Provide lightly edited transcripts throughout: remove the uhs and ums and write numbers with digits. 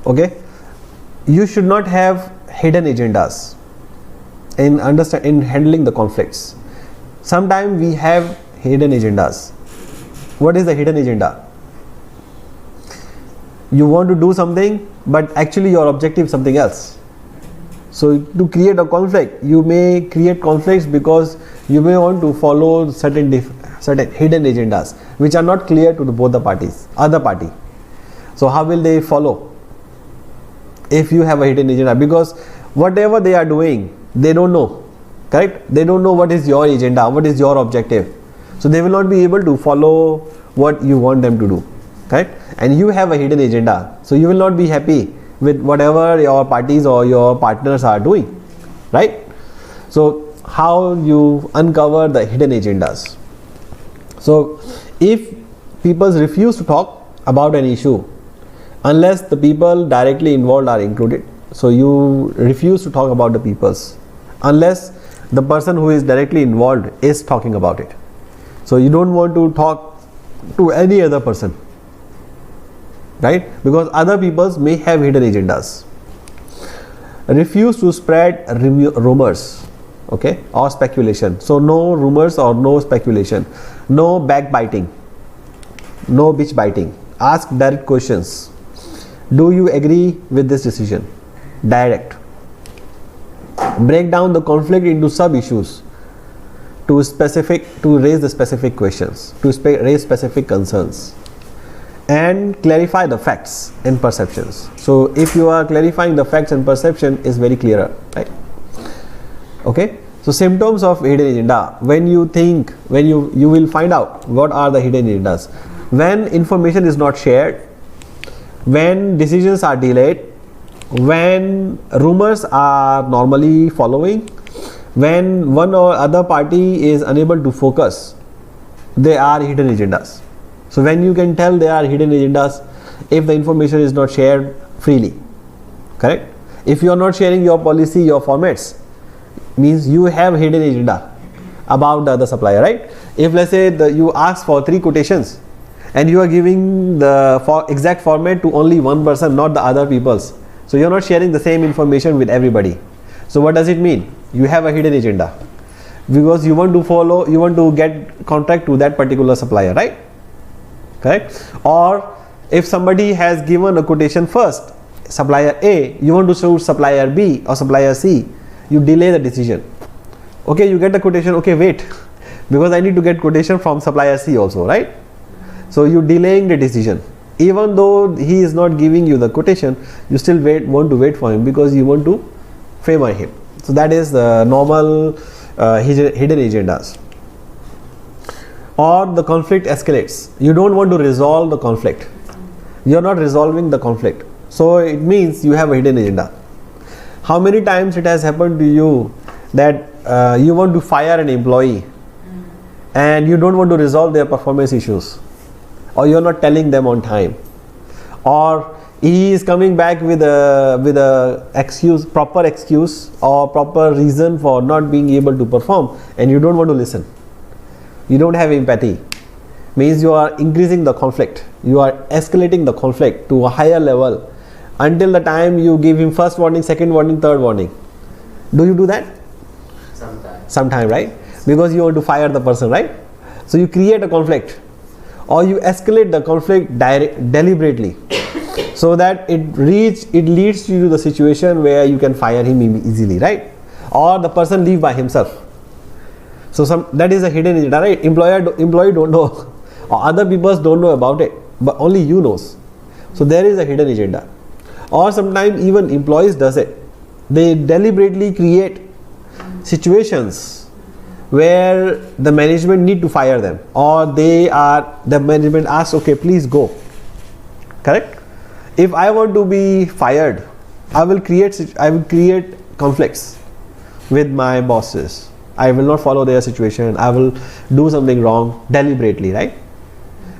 Okay, you should not have hidden agendas in handling the conflicts. Sometimes we have hidden agendas. What is the hidden agenda? You want to do something, but actually your objective is something else. So to create a conflict, you may create conflicts because you may want to follow certain hidden agendas which are not clear to both the parties, other party. So how will they follow if you have a hidden agenda? Because whatever they are doing, they don't know, correct? They don't know what is your agenda, what is your objective. So they will not be able to follow what you want them to do, correct? And you have a hidden agenda, so you will not be happy with whatever your parties or your partners are doing, right? So how you uncover the hidden agendas? So if people refuse to talk about an issue unless the people directly involved are included, so you refuse to talk about the peoples unless the person who is directly involved is talking about it. So you don't want to talk to any other person, right? Because other peoples may have hidden agendas. Refuse to spread rumors, okay, or speculation. So no rumors or no speculation, no backbiting, no bitch biting. Ask direct questions. Do you agree with this decision? Direct. Break down the conflict into sub issues to raise the specific questions, to raise specific concerns, and clarify the facts and perceptions. So if you are clarifying the facts and perception is very clearer, right? Okay, so symptoms of hidden agenda. When you will find out what are the hidden agendas. When information is not shared, when decisions are delayed, when rumors are normally following, when one or other party is unable to focus, they are hidden agendas. So when you can tell they are hidden agendas, if the information is not shared freely, correct? If you are not sharing your policy, your formats, means you have hidden agenda about the other supplier, right? If let's say you ask for 3 quotations and you are giving the exact format to only one person, not the other people's, so you are not sharing the same information with everybody. So what does it mean? You have a hidden agenda because you want to get contract to that particular supplier, right? Correct? Or if somebody has given a quotation first, supplier A, you want to choose supplier B or supplier C, you delay the decision. Okay, you get the quotation, okay, wait, because I need to get quotation from supplier C also, right? So you delaying the decision. Even though he is not giving you the quotation, you still want to wait for him because you want to favor him. So that is the normal hidden agendas. Or the conflict escalates. You don't want to resolve the conflict. You are not resolving the conflict. So it means you have a hidden agenda. How many times it has happened to you that you want to fire an employee and you don't want to resolve their performance issues, or you are not telling them on time, or he is coming back with a proper excuse or proper reason for not being able to perform, and you don't want to listen. You don't have empathy. Means you are increasing the conflict. You are escalating the conflict to a higher level until the time you give him first warning, second warning, third warning. Do you do that? Sometime, right? Because you want to fire the person, right? So you create a conflict, or you escalate the conflict deliberately, so that it leads you to the situation where you can fire him easily, right? Or the person leave by himself. So that is a hidden agenda, right? Employee don't know, or other people don't know about it, but only you knows. So there is a hidden agenda. Or sometimes even employees does it. They deliberately create situations where the management need to fire them, or the management asks, okay, please go. Correct? If I want to be fired, I will create conflicts with my bosses. I will not follow their situation. I will do something wrong deliberately, right?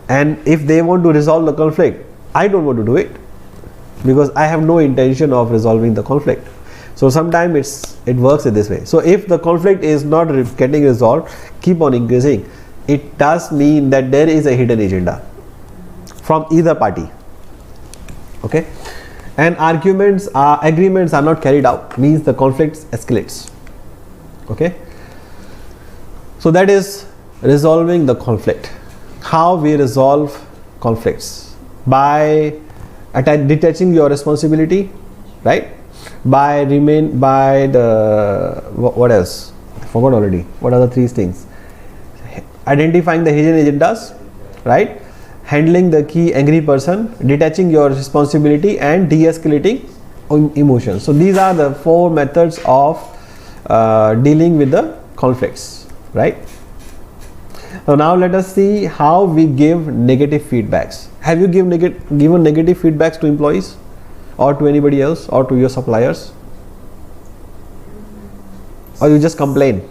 And if they want to resolve the conflict, I don't want to do it because I have no intention of resolving the conflict. So sometimes it works in this way. So if the conflict is not getting resolved, keep on increasing, it does mean that there is a hidden agenda from either party. Okay, and agreements are not carried out, means the conflict escalates. Okay, so that is resolving the conflict. How we resolve conflicts? By detaching your responsibility, right? By what else? I forgot already. What are the three things? Identifying the hidden agendas, right? Handling the key angry person, detaching your responsibility, and de-escalating emotions. So these are the 4 methods of dealing with the conflicts, right? So now let us see how we give negative feedbacks. Have you given negative feedbacks to employees or to anybody else or to your suppliers? Or you just complain?